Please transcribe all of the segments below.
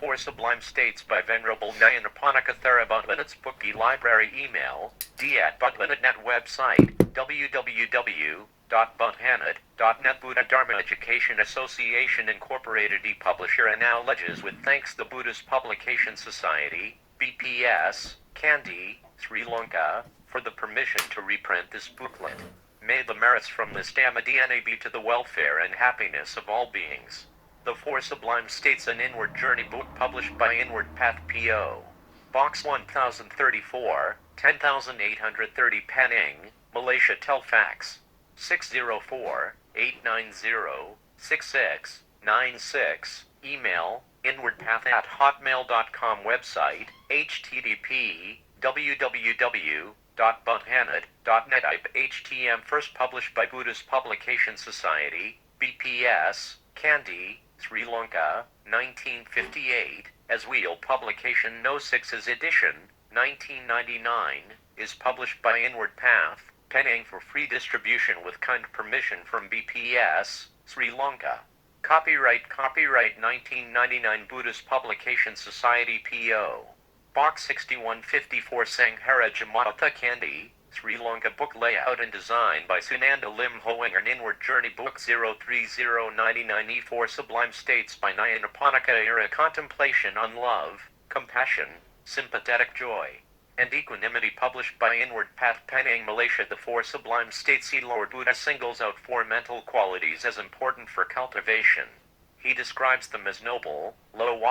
Four Sublime States by Venerable Nyanaponika Therabodlinet's book e-library email, d@budlinetnet website, www.budhanet.net Buddha Dharma Education Association Incorporated e-publisher acknowledges with thanks the Buddhist Publication Society, BPS, Kandy, Sri Lanka, for the permission to reprint this booklet. May the merits from this Dhamma be to the welfare and happiness of all beings. The Four Sublime States, an Inward Journey book published by Inward Path P.O. Box 1034, 10830 Penang, Malaysia. Telefax 604-890-6696. Email inwardpath@hotmail.com. Website http://www.budhanet.net. Ib HTM first published by Buddhist Publication Society, BPS, Kandy, Sri Lanka, 1958, as Wheel Publication No. 6's edition, 1999, is published by Inward Path, Penang for free distribution with kind permission from BPS, Sri Lanka. Copyright 1999 Buddhist Publication Society P.O. Box 6154 Sanghara Jamata Kandy, Sri Lanka. Book layout and design by Sunanda Lim Hoang. An Inward Journey Book 03099 E4 Sublime States by Nyanaponika Era. Contemplation on Love, Compassion, Sympathetic Joy, and Equanimity, published by Inward Path Penang, Malaysia. The Four Sublime States. Lord Buddha singles out four mental qualities as important for cultivation. He describes them as noble, low,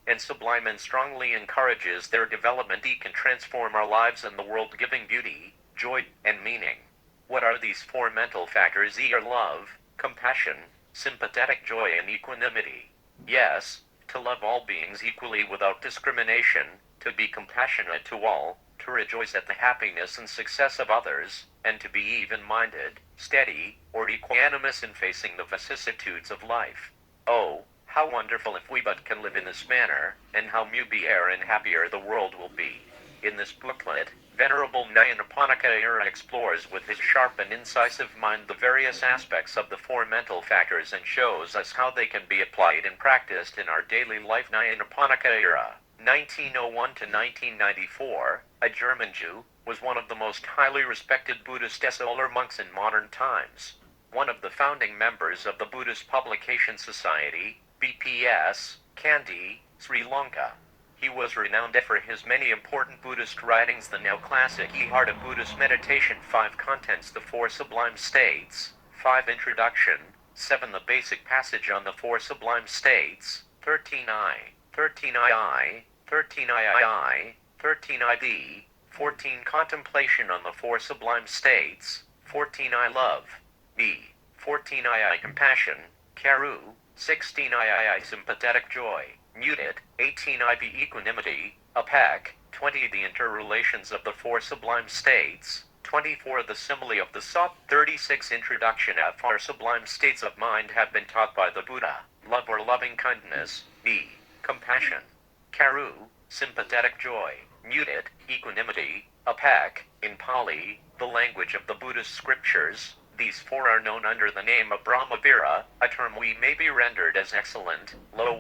and sublime, and strongly encourages their development. He can transform our lives and the world, giving beauty, joy, and meaning. What are these four mental factors? Are love, compassion, sympathetic joy, and equanimity. Yes, to love all beings equally without discrimination, to be compassionate to all, to rejoice at the happiness and success of others, and to be even-minded, steady, or equanimous in facing the vicissitudes of life. Oh, how wonderful if we but can live in this manner, and how much and happier the world will be. In this booklet, Venerable Nyanaponika Era explores with his sharp and incisive mind the various aspects of the four mental factors and shows us how they can be applied and practiced in our daily life. Nyanaponika Era, 1901 to 1994, a German Jew, was one of the most highly respected Buddhist scholar monks in modern times. One of the founding members of the Buddhist Publication Society, BPS, Kandy, Sri Lanka. He was renowned for his many important Buddhist writings. The now classic Heart of Buddhist Meditation, 5 Contents, the Four Sublime States, 5 Introduction, 7 The Basic Passage on the Four Sublime States, 13I, 13II, 13III, 13IB, 14 Contemplation on the Four Sublime States, 14I Love, B, 14II Compassion, Karu, 16II Sympathetic Joy, Muted, 18 Ib Equanimity, APEC, 20 The Interrelations of the Four Sublime States, 24 The Simile of the Sought, 36 Introduction. At Four Sublime States of Mind have been taught by the Buddha: love or loving kindness, B, compassion, Karu, sympathetic joy, Muted, equanimity, APEC, in Pali, the language of the Buddhist scriptures. These four are known under the name of Brahmavira, a term we may be rendered as excellent, low,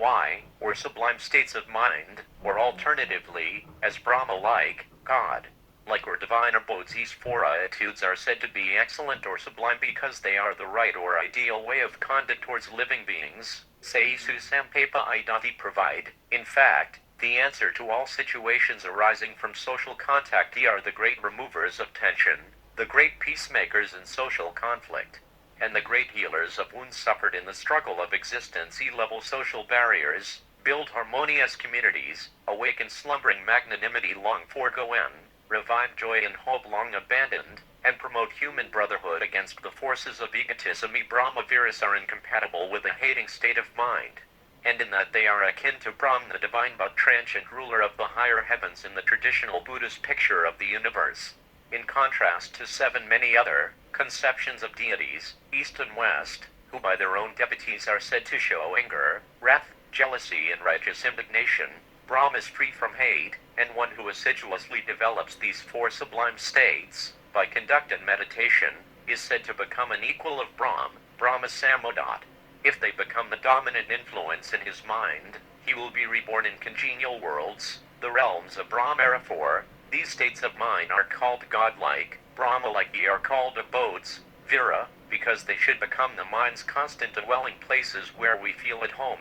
or sublime states of mind, or alternatively, as Brahma-like, God-like, or divine abodes. These four attitudes are said to be excellent or sublime because they are the right or ideal way of conduct towards living beings. Seisu Sampepa Idati provide, in fact, the answer to all situations arising from social contact. They are the great removers of tension, the great peacemakers in social conflict, and the great healers of wounds suffered in the struggle of existence. Level social barriers, build harmonious communities, awaken slumbering magnanimity long foregone, revive joy in hope long abandoned, and promote human brotherhood against the forces of egotism. Brahmaviras are incompatible with a hating state of mind, and in that they are akin to Brahm, the divine but transient ruler of the higher heavens in the traditional Buddhist picture of the universe. In contrast to 7 many other conceptions of deities, East and West, who by their own devotees are said to show anger, wrath, jealousy, and righteous indignation, Brahm is free from hate, and one who assiduously develops these four sublime states, by conducted meditation, is said to become an equal of Brahm, Brahma Samodhat. If they become the dominant influence in his mind, he will be reborn in congenial worlds, the realms of Brahmara. For these states of mind are called godlike, Brahmalike are called abodes, Vira, because they should become the mind's constant dwelling places where we feel at home.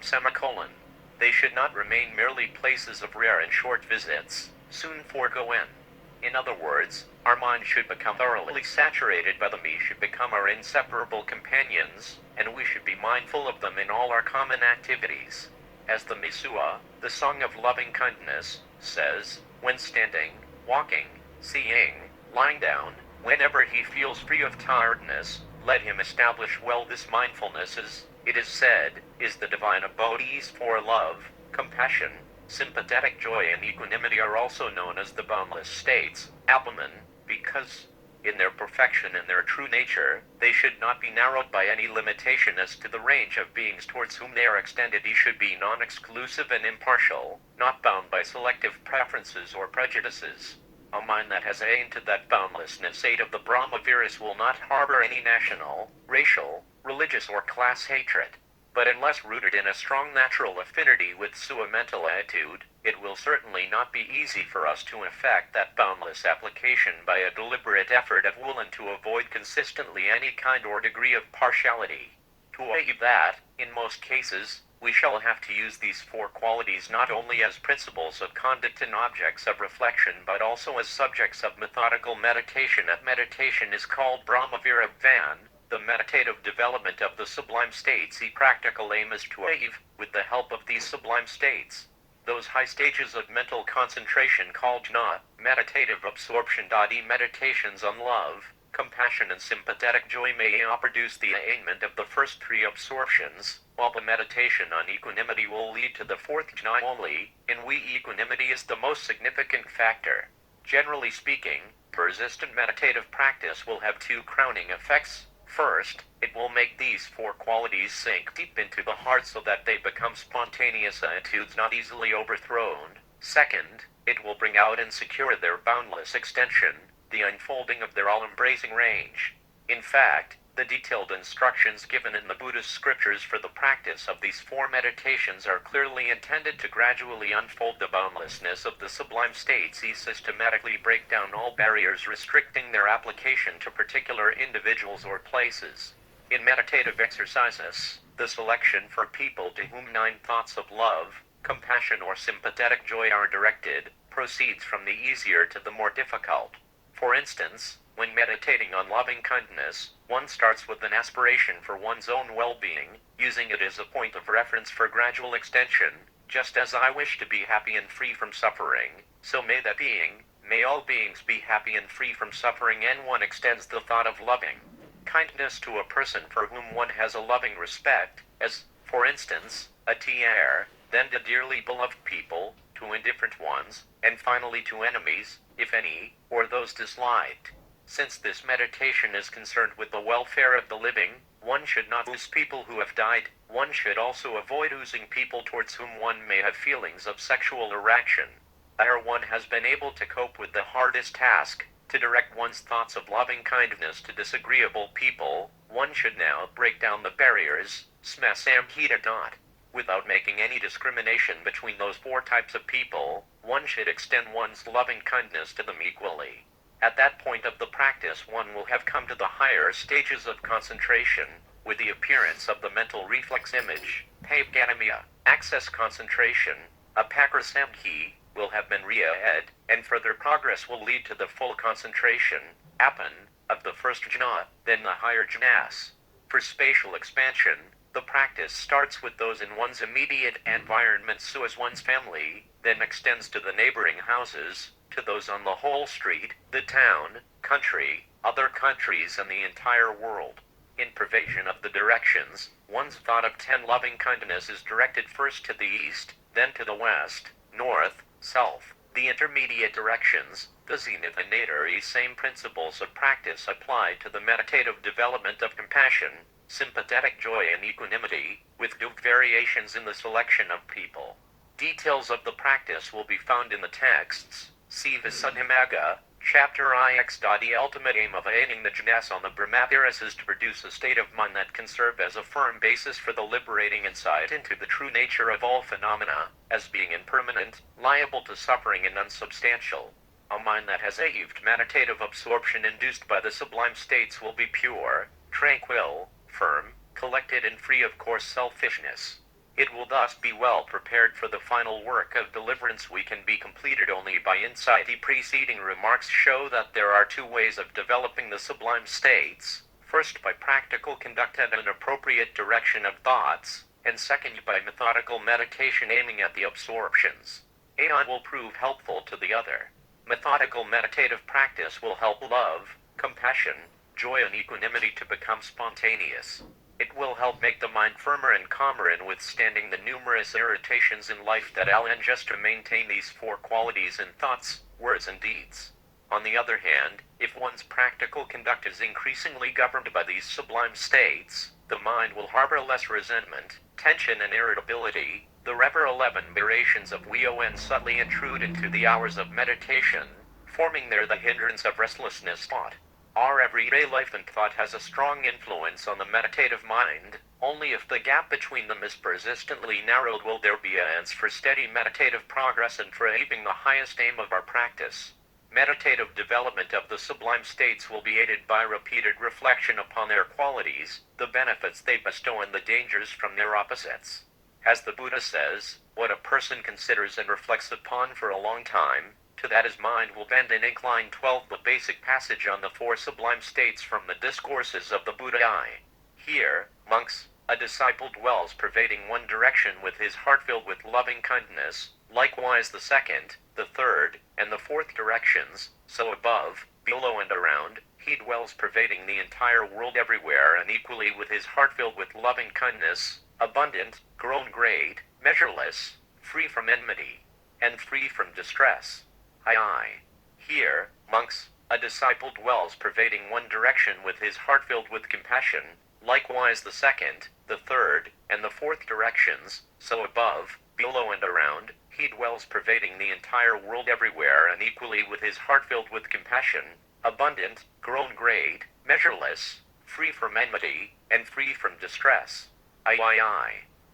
They should not remain merely places of rare and short visits, soon forego in. In other words, our mind should become thoroughly saturated by them. We should become our inseparable companions, and we should be mindful of them in all our common activities. As the Misua, the Song of Loving Kindness, says, when standing, walking, seeing, lying down, whenever he feels free of tiredness, let him establish well this mindfulness it is said, is the divine abodes. For love, compassion, sympathetic joy and equanimity are also known as the boundless states, Atman, because, in their perfection and their true nature, they should not be narrowed by any limitation as to the range of beings towards whom they are extended. They should be non-exclusive and impartial, not bound by selective preferences or prejudices. A mind that has attained to that boundlessness state of the Brahmaviras will not harbor any national, racial, religious or class hatred. But unless rooted in a strong natural affinity with Sua mental attitude, it will certainly not be easy for us to effect that boundless application by a deliberate effort of will and to avoid consistently any kind or degree of partiality. To achieve that, in most cases, we shall have to use these four qualities not only as principles of conduct and objects of reflection but also as subjects of methodical meditation. Meditation is called Brahmavira Van, the meditative development of the sublime states. The practical aim is to achieve, with the help of these sublime states, those high stages of mental concentration called jhana, meditative absorption. Meditations on love, compassion and sympathetic joy may produce the attainment of the first three absorptions, while the meditation on equanimity will lead to the fourth jhana only. In equanimity is the most significant factor. Generally speaking, persistent meditative practice will have two crowning effects. First, it will make these four qualities sink deep into the heart so that they become spontaneous attitudes not easily overthrown. Second, it will bring out and secure their boundless extension, the unfolding of their all-embracing range. In fact, the detailed instructions given in the Buddhist scriptures for the practice of these four meditations are clearly intended to gradually unfold the boundlessness of the sublime states. These systematically break down all barriers restricting their application to particular individuals or places. In meditative exercises, the selection for people to whom 9 thoughts of love, compassion or sympathetic joy are directed, proceeds from the easier to the more difficult. For instance, when meditating on loving kindness, one starts with an aspiration for one's own well-being, using it as a point of reference for gradual extension. Just as I wish to be happy and free from suffering, so may all beings be happy and free from suffering. And one extends the thought of loving kindness to a person for whom one has a loving respect, as, for instance, a tiare, then to dearly beloved people, to indifferent ones, and finally to enemies, if any, or those disliked. Since this meditation is concerned with the welfare of the living, one should not lose people who have died. One should also avoid oozing people towards whom one may have feelings of sexual attraction. Ere one has been able to cope with the hardest task, to direct one's thoughts of loving kindness to disagreeable people, one should now break down the barriers, smasamhita. Without making any discrimination between those 4 types of people, one should extend one's loving kindness to them equally. At that point of the practice one will have come to the higher stages of concentration, with the appearance of the mental reflex image, Pavganamya, access concentration, Apakrasamhi, will have been realized, and further progress will lead to the full concentration, Apan, of the first jhana, then the higher jhanas. For spatial expansion, the practice starts with those in one's immediate environment, so as one's family, then extends to the neighboring houses, to those on the whole street, the town, country, other countries and the entire world. In provision of the directions, one's thought of 10 loving kindness is directed first to the east, then to the west, north, south. The intermediate directions, the zenith and nadir, same principles of practice apply to the meditative development of compassion, sympathetic joy and equanimity, with due variations in the selection of people. Details of the practice will be found in the texts. See Visuddhimagga, Chapter IX. The ultimate aim of aiding the Jnana on the Brahmaviras is to produce a state of mind that can serve as a firm basis for the liberating insight into the true nature of all phenomena, as being impermanent, liable to suffering and unsubstantial. A mind that has achieved meditative absorption induced by the sublime states will be pure, tranquil, firm, collected and free of coarse selfishness. It will thus be well prepared for the final work of deliverance. We can be completed only by insight. The preceding remarks show that there are two ways of developing the sublime states. First, by practical conduct and an appropriate direction of thoughts, and second, by methodical meditation aiming at the absorptions. One will prove helpful to the other. Methodical meditative practice will help love, compassion, joy and equanimity to become spontaneous. It will help make the mind firmer and calmer in withstanding the numerous irritations in life that just to maintain these four qualities in thoughts, words and deeds. On the other hand, if one's practical conduct is increasingly governed by these sublime states, the mind will harbor less resentment, tension and irritability. The Rever 11 variations of Weon subtly intrude into the hours of meditation, forming there the hindrance of restlessness thought. Our everyday life and thought has a strong influence on the meditative mind. Only if the gap between them is persistently narrowed will there be a chance for steady meditative progress and for achieving the highest aim of our practice. Meditative development of the sublime states will be aided by repeated reflection upon their qualities, the benefits they bestow and the dangers from their opposites. As the Buddha says, what a person considers and reflects upon for a long time, to that his mind will bend and incline. 12. The basic passage on the four sublime states from the discourses of the Buddha. Here, monks, a disciple dwells pervading one direction with his heart filled with loving kindness, likewise the second, the third, and the fourth directions, so above, below and around, he dwells pervading the entire world everywhere and equally with his heart filled with loving kindness, abundant, grown great, measureless, free from enmity, and free from distress. Here, monks, a disciple dwells pervading one direction with his heart filled with compassion, likewise the second, the third, and the fourth directions, so above, below and around, he dwells pervading the entire world everywhere and equally with his heart filled with compassion, abundant, grown great, measureless, free from enmity, and free from distress.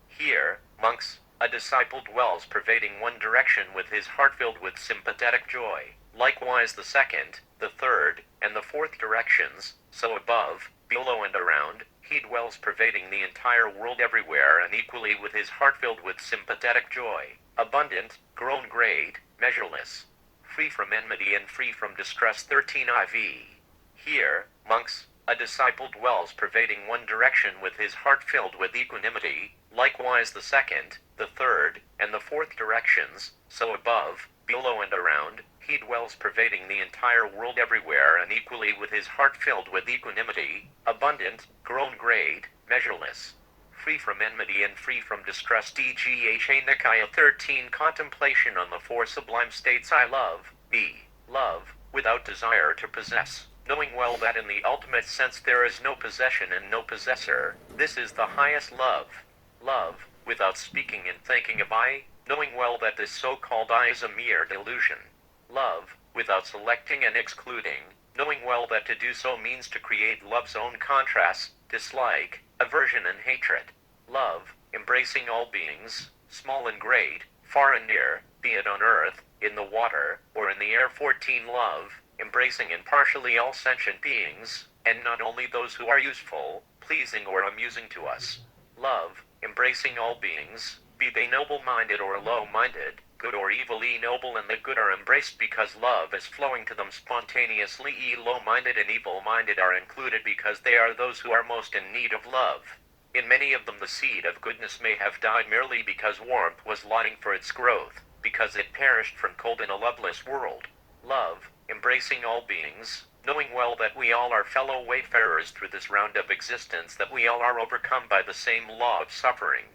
Here, monks, a disciple dwells pervading one direction with his heart filled with sympathetic joy, likewise the second, the third, and the fourth directions, so above, below and around, he dwells pervading the entire world everywhere and equally with his heart filled with sympathetic joy, abundant, grown great, measureless, free from enmity and free from distress. 13. Here, monks, a disciple dwells pervading one direction with his heart filled with equanimity, likewise the second, the third, and the fourth directions, so above, below and around, he dwells pervading the entire world everywhere and equally with his heart filled with equanimity, abundant, grown great, measureless, free from enmity and free from distress. DGHA Nikaya 13. Contemplation on the four sublime states. I love, love, without desire to possess, knowing well that in the ultimate sense there is no possession and no possessor. This is the highest love, without speaking and thinking of I, knowing well that this so-called I is a mere delusion. Love, without selecting and excluding, knowing well that to do so means to create love's own contrasts, dislike, aversion and hatred. Love, embracing all beings, small and great, far and near, be it on earth, in the water, or in the air. 14. Love, embracing impartially all sentient beings, and not only those who are useful, pleasing or amusing to us. Love, embracing all beings, be they noble-minded or low-minded, good or evil. Noble and the good are embraced because love is flowing to them spontaneously. Low-minded and evil-minded are included because they are those who are most in need of love. In many of them the seed of goodness may have died merely because warmth was longing for its growth, because it perished from cold in a loveless world. Love, embracing all beings, knowing well that we all are fellow wayfarers through this round of existence, that we all are overcome by the same law of suffering.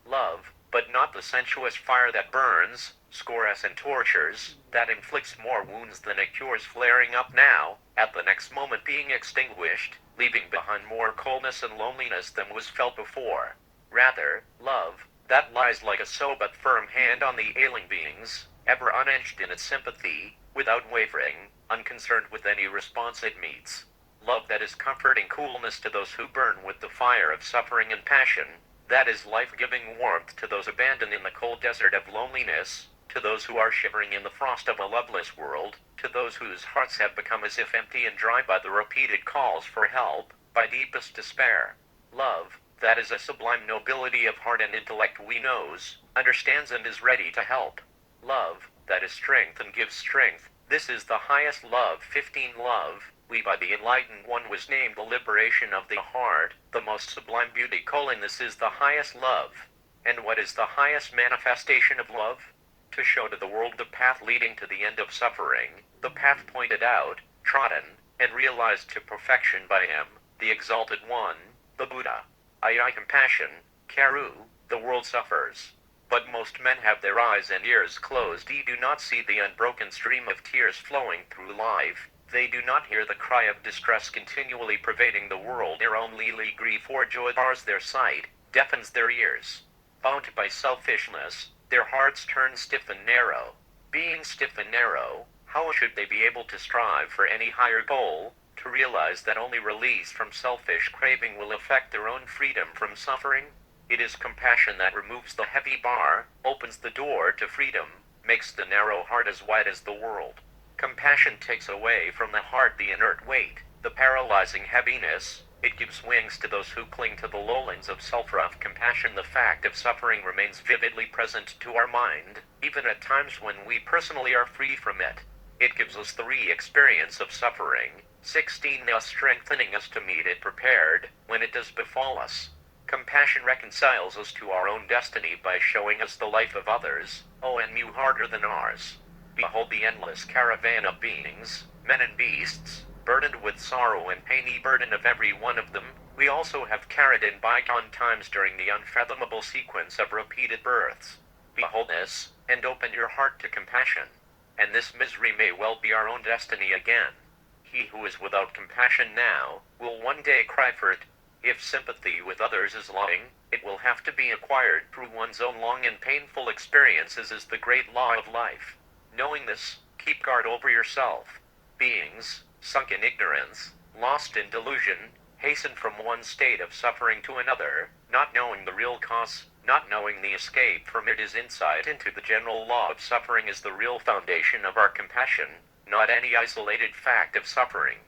Love, but not the sensuous fire that burns, scores and tortures, that inflicts more wounds than it cures, flaring up now, at the next moment being extinguished, leaving behind more coldness and loneliness than was felt before. Rather, love, that lies like a slow but firm hand on the ailing beings, ever unedged in its sympathy, without wavering, unconcerned with any response it meets. Love that is comforting coolness to those who burn with the fire of suffering and passion, that is life-giving warmth to those abandoned in the cold desert of loneliness, to those who are shivering in the frost of a loveless world, to those whose hearts have become as if empty and dry by the repeated calls for help, by deepest despair. Love, that is a sublime nobility of heart and intellect we knows, understands and is ready to help. Love, that is strength and gives strength, this is the highest love. 15 Love, we by the enlightened one was named the liberation of the heart, the most sublime beauty. This is the highest love. And what is the highest manifestation of love? To show to the world the path leading to the end of suffering, the path pointed out, trodden, and realized to perfection by him, the exalted one, the Buddha. I compassion, Karu, the world suffers. But most men have their eyes and ears closed. They do not see the unbroken stream of tears flowing through life. They do not hear the cry of distress continually pervading the world. Their only grief or joy bars their sight, deafens their ears. Bound by selfishness, their hearts turn stiff and narrow. Being stiff and narrow, how should they be able to strive for any higher goal, to realize that only release from selfish craving will effect their own freedom from suffering? It is compassion that removes the heavy bar, opens the door to freedom, makes the narrow heart as wide as the world. Compassion takes away from the heart the inert weight, the paralyzing heaviness. It gives wings to those who cling to the lowlands of self-rough compassion. The fact of suffering remains vividly present to our mind, even at times when we personally are free from it. It gives us the re-experience of suffering. 16 Thus strengthening us to meet it prepared, when it does befall us. Compassion reconciles us to our own destiny by showing us the life of others, and mu harder than ours. Behold the endless caravan of beings, men and beasts, burdened with sorrow and pain, the burden of every one of them. We also have carried in bygone times during the unfathomable sequence of repeated births. Behold this, and open your heart to compassion. And this misery may well be our own destiny again. He who is without compassion now, will one day cry for it. If sympathy with others is longing, it will have to be acquired through one's own long and painful experiences is the great law of life. Knowing this, keep guard over yourself. Beings, sunk in ignorance, lost in delusion, hasten from one state of suffering to another, not knowing the real cause, not knowing the escape from it is insight into the general law of suffering is the real foundation of our compassion, not any isolated fact of suffering.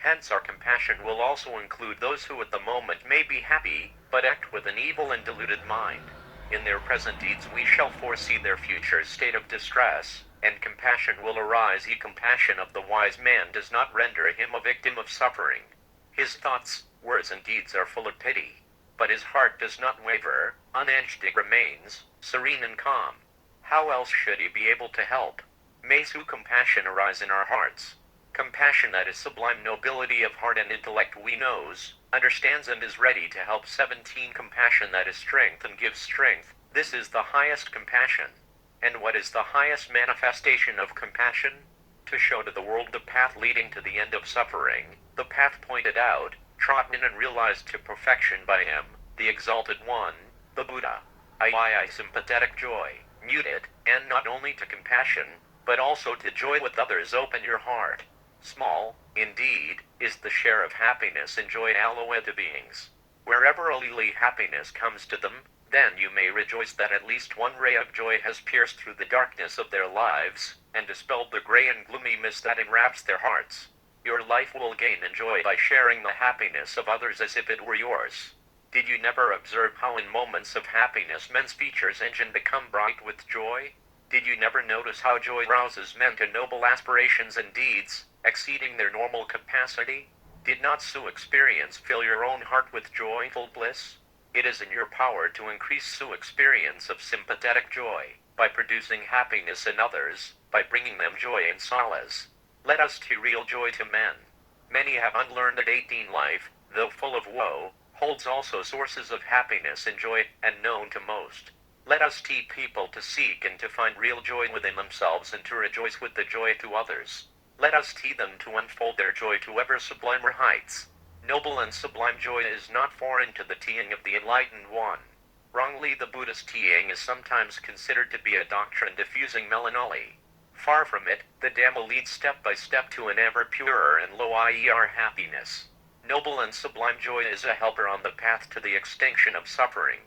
Hence our compassion will also include those who at the moment may be happy, but act with an evil and deluded mind. In their present deeds we shall foresee their future state of distress, and compassion will arise. The compassion of the wise man does not render him a victim of suffering. His thoughts, words and deeds are full of pity, but his heart does not waver, unedged it remains, serene and calm. How else should he be able to help? May so compassion arise in our hearts. Compassion that is sublime nobility of heart and intellect we knows, understands and is ready to help. 17 Compassion that is strength and gives strength, this is the highest compassion. And what is the highest manifestation of compassion? To show to the world the path leading to the end of suffering, the path pointed out, trodden and realized to perfection by him, the exalted one, the Buddha. I sympathetic joy, muted, and not only to compassion, but also to joy with others. Open your heart. Small, indeed, is the share of happiness and joy allowed to beings. Wherever a lily happiness comes to them, then you may rejoice that at least one ray of joy has pierced through the darkness of their lives, and dispelled the gray and gloomy mist that enwraps their hearts. Your life will gain in joy by sharing the happiness of others as if it were yours. Did you never observe how in moments of happiness men's features engine become bright with joy? Did you never notice how joy rouses men to noble aspirations and deeds, exceeding their normal capacity? Did not so experience fill your own heart with joyful bliss? It is in your power to increase so experience of sympathetic joy, by producing happiness in others, by bringing them joy and solace. Let us to real joy to men. Many have unlearned that 18 life, though full of woe, holds also sources of happiness and joy, and known to most. Let us teach people to seek and to find real joy within themselves and to rejoice with the joy to others. Let us teach them to unfold their joy to ever sublimer heights. Noble and sublime joy is not foreign to the teaching of the enlightened one. Wrongly the Buddhist teaching is sometimes considered to be a doctrine diffusing melancholy. Far from it, the Dhamma leads step by step to an ever purer and lower happiness. Noble and sublime joy is a helper on the path to the extinction of suffering.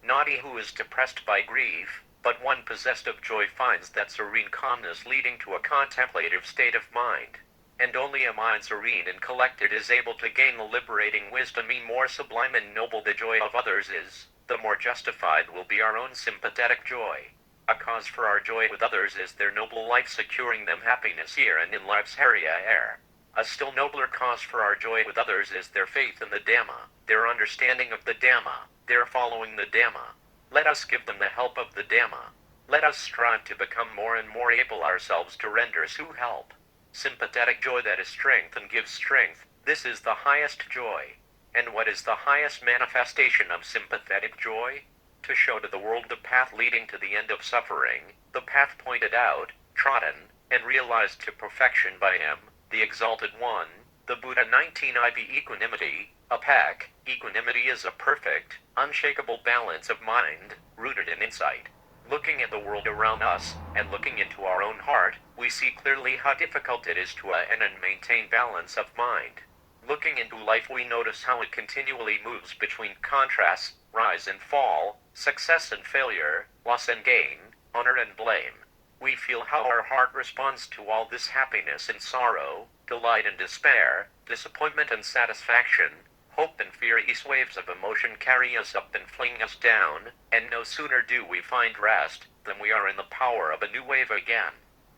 Not he who is depressed by grief, but one possessed of joy finds that serene calmness leading to a contemplative state of mind. And only a mind serene and collected is able to gain the liberating wisdom. The more sublime and noble the joy of others is, the more justified will be our own sympathetic joy. A cause for our joy with others is their noble life securing them happiness here and in life's air. A still nobler cause for our joy with others is their faith in the Dhamma, their understanding of the Dhamma, their following the Dhamma. Let us give them the help of the Dhamma. Let us strive to become more and more able ourselves to render Su help. Sympathetic joy, that is strength and gives strength, this is the highest joy. And what is the highest manifestation of sympathetic joy? To show to the world the path leading to the end of suffering, the path pointed out, trodden, and realized to perfection by him, the Exalted One, the Buddha. 19 Ib Equanimity, APEC. Equanimity is a perfect, unshakable balance of mind, rooted in insight. Looking at the world around us, and looking into our own heart, we see clearly how difficult it is to attain and maintain balance of mind. Looking into life, we notice how it continually moves between contrasts, rise and fall, success and failure, loss and gain, honor and blame. We feel how our heart responds to all this happiness and sorrow, delight and despair, disappointment and satisfaction, hope and fear. These waves of emotion carry us up and fling us down, and no sooner do we find rest than we are in the power of a new wave again.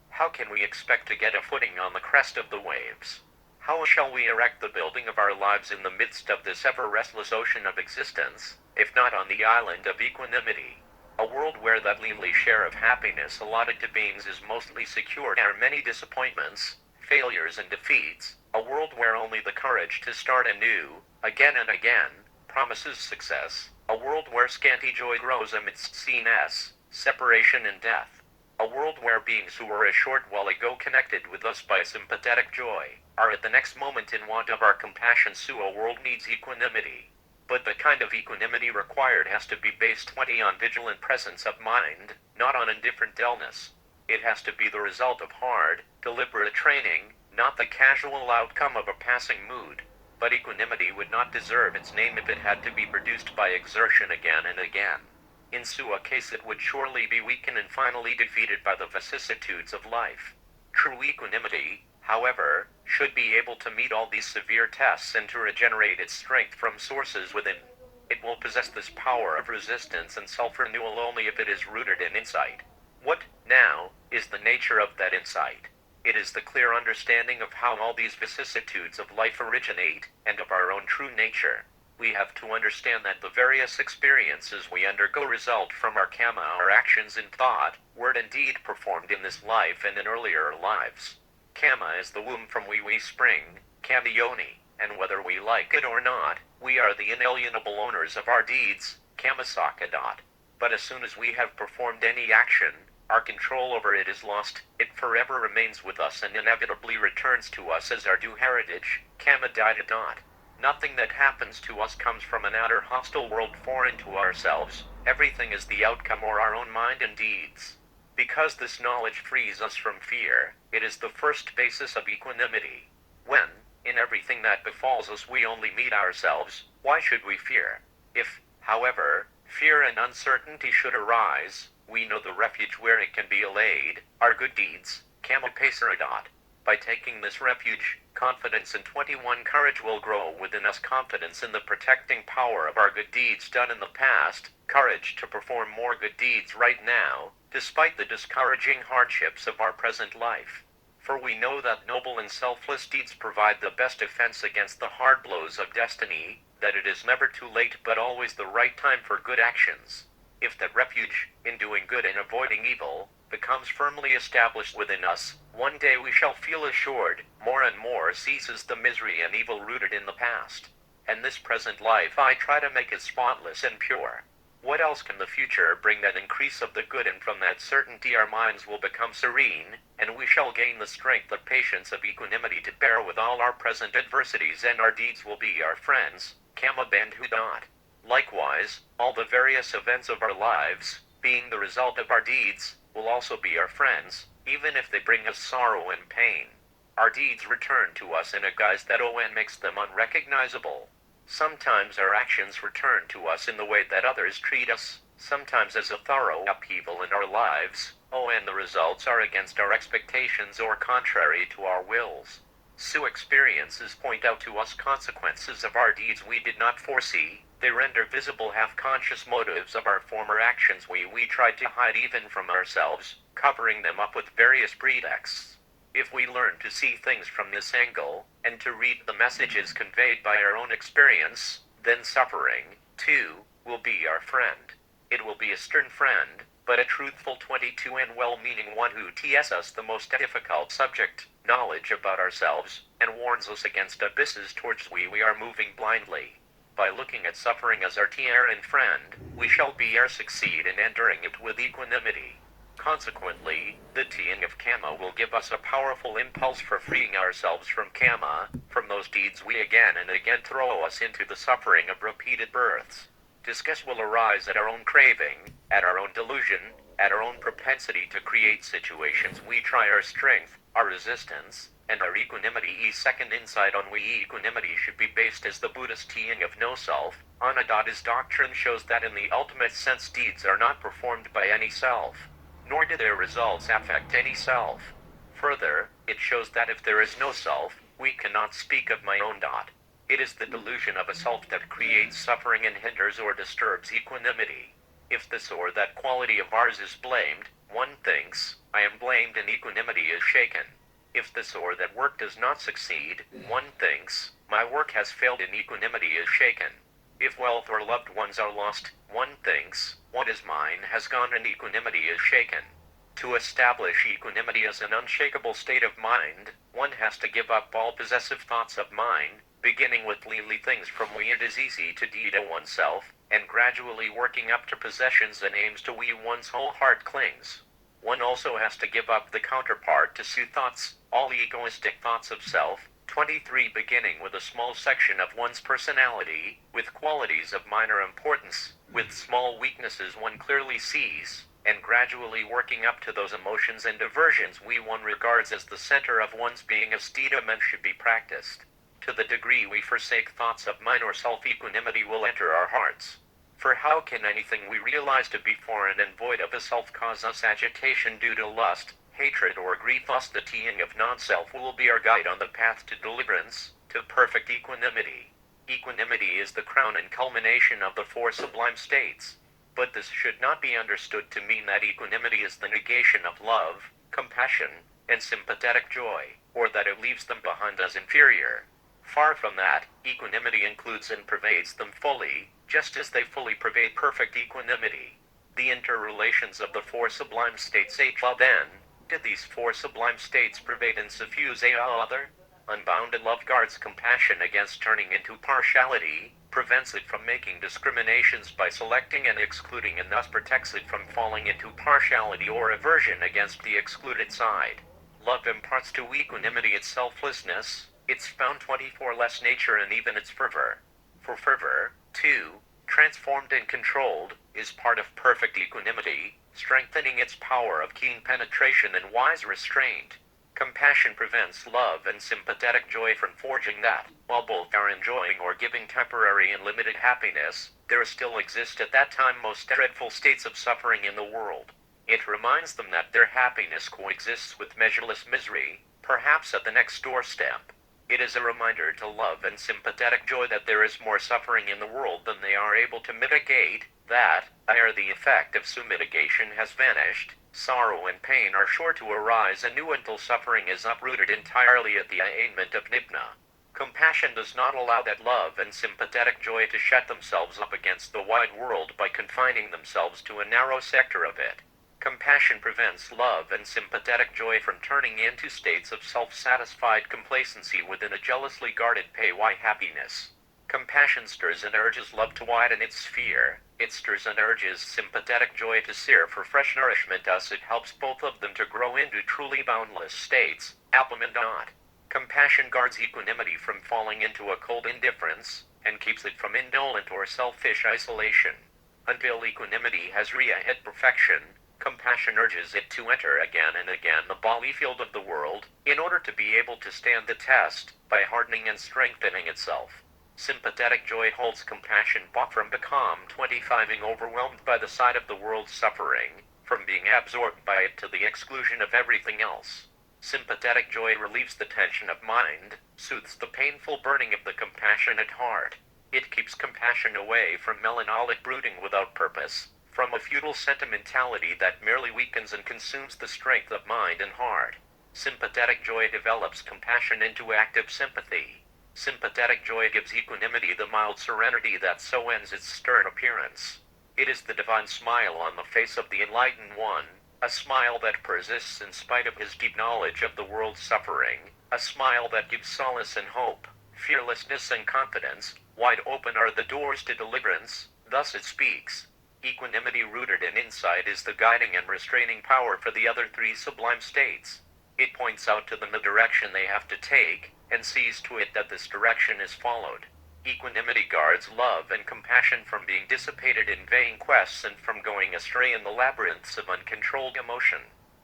How can we expect to get a footing on the crest of the waves? How shall we erect the building of our lives in the midst of this ever-restless ocean of existence, if not on the island of equanimity? A world where that leanly share of happiness allotted to beings is mostly secured are many disappointments, failures and defeats, a world where only the courage to start anew, again and again, promises success, a world where scanty joy grows amidst scenes, separation and death. A world where beings who were a short while ago connected with us by sympathetic joy, are at the next moment in want of our compassion. So a world needs equanimity. But the kind of equanimity required has to be based on vigilant presence of mind, not on indifferent dullness. It has to be the result of hard, deliberate training, not the casual outcome of a passing mood. But equanimity would not deserve its name if it had to be produced by exertion again and again. In a case it would surely be weakened and finally defeated by the vicissitudes of life. True equanimity, however, should be able to meet all these severe tests and to regenerate its strength from sources within. It will possess this power of resistance and self-renewal only if it is rooted in insight. What, now, is the nature of that insight? It is the clear understanding of how all these vicissitudes of life originate, and of our own true nature. We have to understand that the various experiences we undergo result from our karma, our actions in thought, word and deed performed in this life and in earlier lives. Karma is the womb from which we spring, karma yoni, and whether we like it or not, we are the inalienable owners of our deeds, karma sakadot. But as soon as we have performed any action, our control over it is lost, it forever remains with us and inevitably returns to us as our due heritage, karma dot. Nothing that happens to us comes from an outer hostile world foreign to ourselves. Everything is the outcome of our own mind and deeds. Because this knowledge frees us from fear, it is the first basis of equanimity. When, in everything that befalls us, we only meet ourselves, why should we fear? If, however, fear and uncertainty should arise, we know the refuge where it can be allayed, our good deeds, karma pasaradot. By taking this refuge, confidence in 21 courage will grow within us, confidence in the protecting power of our good deeds done in the past, courage to perform more good deeds right now, despite the discouraging hardships of our present life. For we know that noble and selfless deeds provide the best defense against the hard blows of destiny, that it is never too late but always the right time for good actions. If that refuge, in doing good and avoiding evil, becomes firmly established within us, one day we shall feel assured, more and more ceases the misery and evil rooted in the past. And this present life I try to make it spotless and pure. What else can the future bring that increase of the good? And from that certainty our minds will become serene, and we shall gain the strength of patience of equanimity to bear with all our present adversities, and our deeds will be our friends, karma bandhu dot. Likewise, all the various events of our lives, being the result of our deeds, will also be our friends, even if they bring us sorrow and pain. Our deeds return to us in a guise that makes them unrecognizable. Sometimes our actions return to us in the way that others treat us, sometimes as a thorough upheaval in our lives, and the results are against our expectations or contrary to our wills. So experiences point out to us consequences of our deeds we did not foresee. They render visible half-conscious motives of our former actions we tried to hide even from ourselves, covering them up with various pretexts. If we learn to see things from this angle, and to read the messages conveyed by our own experience, then suffering, too, will be our friend. It will be a stern friend, but a truthful 22 and well-meaning one who teaches us the most difficult subject, knowledge about ourselves, and warns us against abysses towards we are moving blindly. By looking at suffering as our teacher and friend, we shall succeed in enduring it with equanimity. Consequently, the teaching of karma will give us a powerful impulse for freeing ourselves from karma, from those deeds we again and again throw us into the suffering of repeated births. Disgust will arise at our own craving, at our own delusion, at our own propensity to create situations we try our strength, our resistance, and our equanimity. Second insight on equanimity should be based as the Buddhist teaching of no self. Anatta's doctrine shows that in the ultimate sense deeds are not performed by any self, nor do their results affect any self. Further, it shows that if there is no self, we cannot speak of my own dot. It is the delusion of a self that creates suffering and hinders or disturbs equanimity. If this or that quality of ours is blamed, one thinks, I am blamed and equanimity is shaken. If this or that work does not succeed, one thinks, my work has failed and equanimity is shaken. If wealth or loved ones are lost, one thinks, what is mine has gone and equanimity is shaken. To establish equanimity as an unshakable state of mind, one has to give up all possessive thoughts of mind, beginning with lily things from which it is easy to deed oneself, and gradually working up to possessions and aims to which one's whole heart clings. One also has to give up the counterpart to sue thoughts, all egoistic thoughts of self, 23 beginning with a small section of one's personality, with qualities of minor importance, with small weaknesses one clearly sees, and gradually working up to those emotions and aversions one regards as the center of one's being. A steadiment should be practiced. To the degree we forsake thoughts of mine or self, equanimity will enter our hearts. For how can anything we realize to be foreign and void of a self cause us agitation due to lust, hatred, or grief? Thus the teaching of non-self will be our guide on the path to deliverance, to perfect equanimity. Equanimity is the crown and culmination of the four sublime states. But this should not be understood to mean that equanimity is the negation of love, compassion, and sympathetic joy, or that it leaves them behind as inferior. Far from that, equanimity includes and pervades them fully, just as they fully pervade perfect equanimity. The interrelations of the four sublime states. Then, did these four sublime states pervade and suffuse a other? Unbounded love guards compassion against turning into partiality, prevents it from making discriminations by selecting and excluding, and thus protects it from falling into partiality or aversion against the excluded side. Love imparts to equanimity its selflessness, its found 24 less nature, and even its fervor. For fervor, too, transformed and controlled, is part of perfect equanimity, strengthening its power of keen penetration and wise restraint. Compassion prevents love and sympathetic joy from forging that, while both are enjoying or giving temporary and limited happiness, there still exist at that time most dreadful states of suffering in the world. It reminds them that their happiness coexists with measureless misery, perhaps at the next doorstep. It is a reminder to love and sympathetic joy that there is more suffering in the world than they are able to mitigate, that, ere the effect of mitigation has vanished, sorrow and pain are sure to arise anew until suffering is uprooted entirely at the attainment of nibbana. Compassion does not allow that love and sympathetic joy to shut themselves up against the wide world by confining themselves to a narrow sector of it. Compassion prevents love and sympathetic joy from turning into states of self-satisfied complacency within a jealously guarded happiness. Compassion stirs and urges love to widen its sphere. It stirs and urges sympathetic joy to sear for fresh nourishment. Thus it helps both of them to grow into truly boundless states. Applement. Compassion guards equanimity from falling into a cold indifference, and keeps it from indolent or selfish isolation. Until equanimity has reached perfection, Compassion urges it to enter again and again the bally field of the world, in order to be able to stand the test, by hardening and strengthening itself. Sympathetic joy holds compassion back from becoming 25 overwhelmed by the sight of the world's suffering, from being absorbed by it to the exclusion of everything else. Sympathetic joy relieves the tension of mind, soothes the painful burning of the compassionate heart. It keeps compassion away from melancholic brooding without purpose, from a futile sentimentality that merely weakens and consumes the strength of mind and heart. Sympathetic joy develops compassion into active sympathy. Sympathetic joy gives equanimity the mild serenity that so ends its stern appearance. It is the divine smile on the face of the enlightened one, a smile that persists in spite of his deep knowledge of the world's suffering, a smile that gives solace and hope, fearlessness and confidence. Wide open are the doors to deliverance, thus it speaks. Equanimity rooted in insight is the guiding and restraining power for the other three sublime states. It points out to them the direction they have to take, and sees to it that this direction is followed. Equanimity guards love and compassion from being dissipated in vain quests and from going astray in the labyrinths of uncontrolled emotion.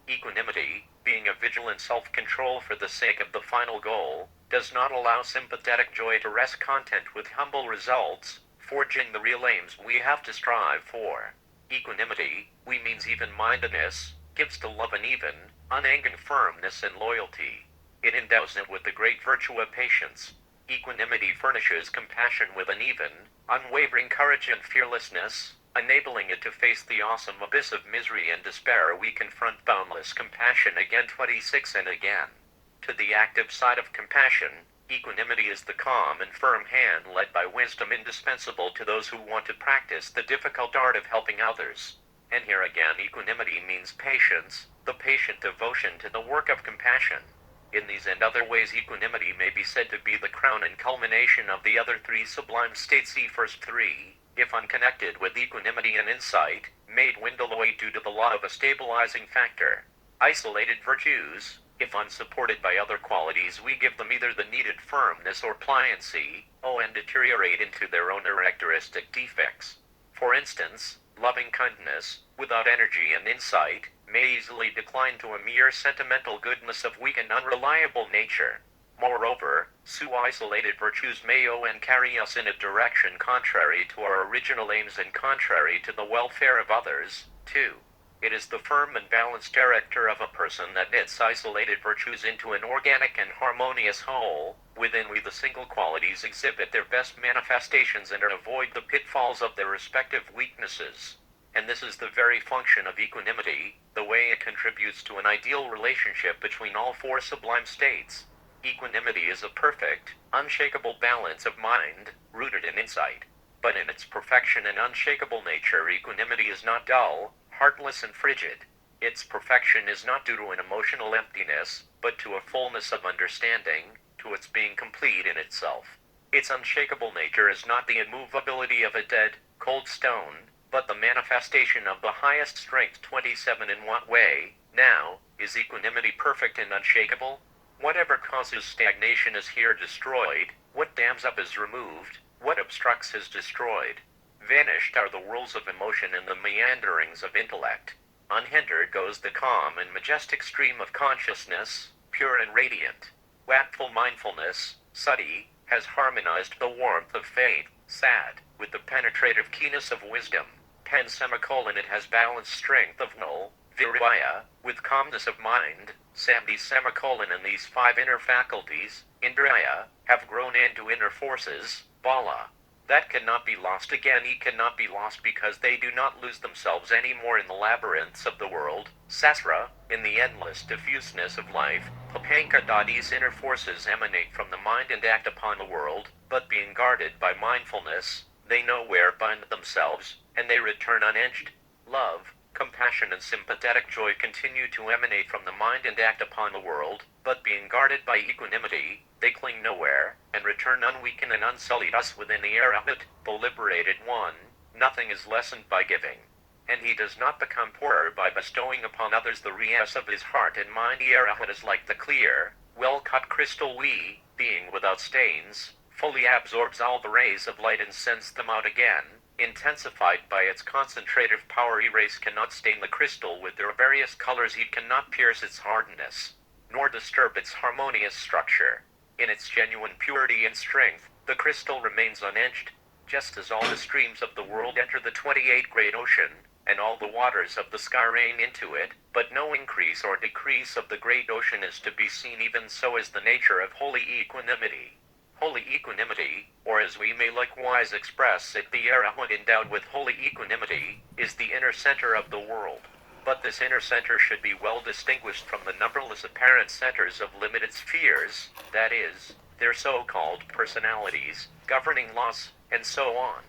Equanimity, being a vigilant self-control for the sake of the final goal, does not allow sympathetic joy to rest content with humble results, forging the real aims we have to strive for. Equanimity, means even-mindedness, gives to love an even, unangling firmness and loyalty. It endows it with the great virtue of patience. Equanimity furnishes compassion with an even, unwavering courage and fearlessness, enabling it to face the awesome abyss of misery and despair. We confront boundless compassion again 26 and again. To the active side of compassion, equanimity is the calm and firm hand led by wisdom indispensable to those who want to practice the difficult art of helping others. And here again equanimity means patience, the patient devotion to the work of compassion. In these and other ways equanimity may be said to be the crown and culmination of the other three sublime states. The first three, if unconnected with equanimity and insight, may dwindle away due to the law of a stabilizing factor. Isolated virtues, if unsupported by other qualities, we give them either the needed firmness or pliancy, and deteriorate into their own characteristic defects. For instance, loving kindness, without energy and insight, may easily decline to a mere sentimental goodness of weak and unreliable nature. Moreover, isolated virtues may carry us in a direction contrary to our original aims and contrary to the welfare of others, too. It is the firm and balanced character of a person that knits isolated virtues into an organic and harmonious whole, within which the single qualities exhibit their best manifestations and avoid the pitfalls of their respective weaknesses. And this is the very function of equanimity, the way it contributes to an ideal relationship between all four sublime states. Equanimity is a perfect, unshakable balance of mind, rooted in insight. But in its perfection and unshakable nature, equanimity is not dull, heartless and frigid. Its perfection is not due to an emotional emptiness, but to a fullness of understanding, to its being complete in itself. Its unshakable nature is not the immovability of a dead, cold stone, but the manifestation of the highest strength. 27 In what way, now, is equanimity perfect and unshakable? Whatever causes stagnation is here destroyed, what dams up is removed, what obstructs is destroyed. Vanished are the whirls of emotion and the meanderings of intellect. Unhindered goes the calm and majestic stream of consciousness, pure and radiant. Wakeful mindfulness, sati, has harmonized the warmth of faith, sad, with the penetrative keenness of wisdom. It has balanced strength of will, virya, with calmness of mind. Samdhi and these five inner faculties, indriya, have grown into inner forces, bala. That cannot be lost again. Cannot be lost because they do not lose themselves any more in the labyrinths of the world. Sasra, in the endless diffuseness of life. Papanka. These inner forces emanate from the mind and act upon the world, but being guarded by mindfulness, they nowhere bind themselves, and they return unedged. Love, compassion and sympathetic joy continue to emanate from the mind and act upon the world, but being guarded by equanimity, they cling nowhere, and return unweakened and unsullied. Thus within the arahant, the liberated one, nothing is lessened by giving. And he does not become poorer by bestowing upon others the riyas of his heart and mind. The arahant is like the clear, well-cut crystal being without stains, fully absorbs all the rays of light and sends them out again, intensified by its concentrative power. Rays cannot stain the crystal with their various colors. Heat cannot pierce its hardness, nor disturb its harmonious structure. In its genuine purity and strength, the crystal remains unedged, just as all the streams of the world enter the 28 great ocean, and all the waters of the sky rain into it, but no increase or decrease of the great ocean is to be seen. Even so is the nature of holy equanimity. Holy equanimity, or as we may likewise express it, the arahant endowed with holy equanimity, is the inner center of the world. But this inner center should be well distinguished from the numberless apparent centers of limited spheres, that is, their so-called personalities, governing laws, and so on.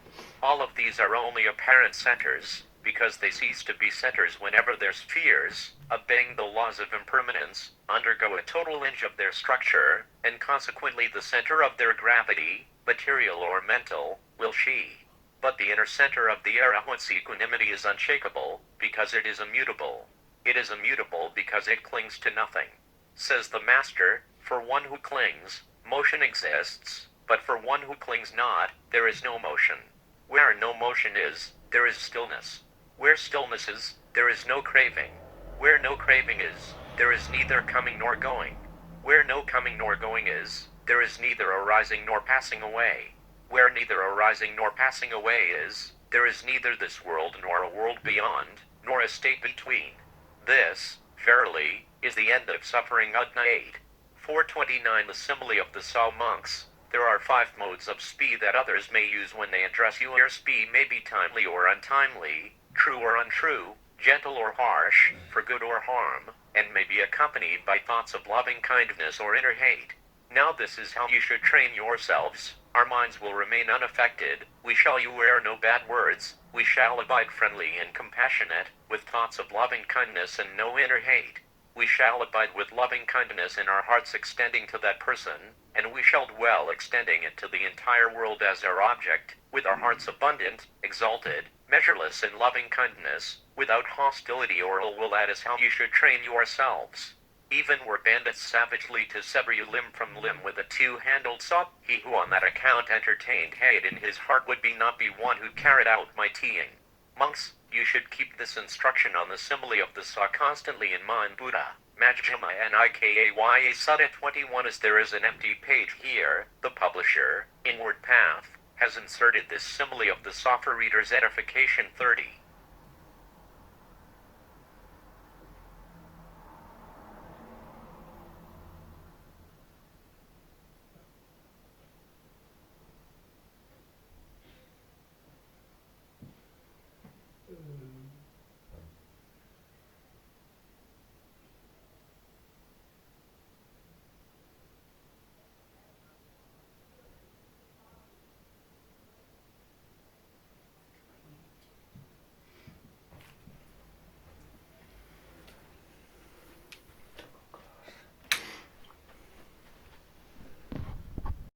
All of these are only apparent centers, because they cease to be centers whenever their spheres, obeying the laws of impermanence, undergo a total change of their structure, and consequently the center of their gravity, material or mental, will she. But the inner center of the arahant's equanimity is unshakable, because it is immutable. It is immutable because it clings to nothing. Says the Master, for one who clings, motion exists, but for one who clings not, there is no motion. Where no motion is, there is stillness. Where stillness is, there is no craving. Where no craving is, there is neither coming nor going. Where no coming nor going is, there is neither arising nor passing away. Where neither arising nor passing away is, there is neither this world nor a world beyond, nor a state between. This, verily, is the end of suffering. Udna 8. 429. The simile of the Sao monks. There are 5 modes of speed that others may use when they address you. Your speed may be timely or untimely, true or untrue, gentle or harsh, for good or harm, and may be accompanied by thoughts of loving kindness or inner hate. Now this is how you should train yourselves. Our minds will remain unaffected, we shall utter no bad words, we shall abide friendly and compassionate, with thoughts of loving kindness and no inner hate. We shall abide with loving kindness in our hearts extending to that person, and we shall dwell extending it to the entire world as our object, with our hearts abundant, exalted, measureless in loving kindness, without hostility or ill will. That is how you should train yourselves. Even were bandits savagely to sever you limb from limb with a 2-handled saw, he who on that account entertained hate in his heart would not be one who carried out my teaching. Monks, you should keep this instruction on the simile of the saw constantly in mind. Buddha, Majjhima Nikaya Sutta 21. As there is an empty page here, the publisher, Inward Path, has inserted this simile of the saw for reader's edification. 30.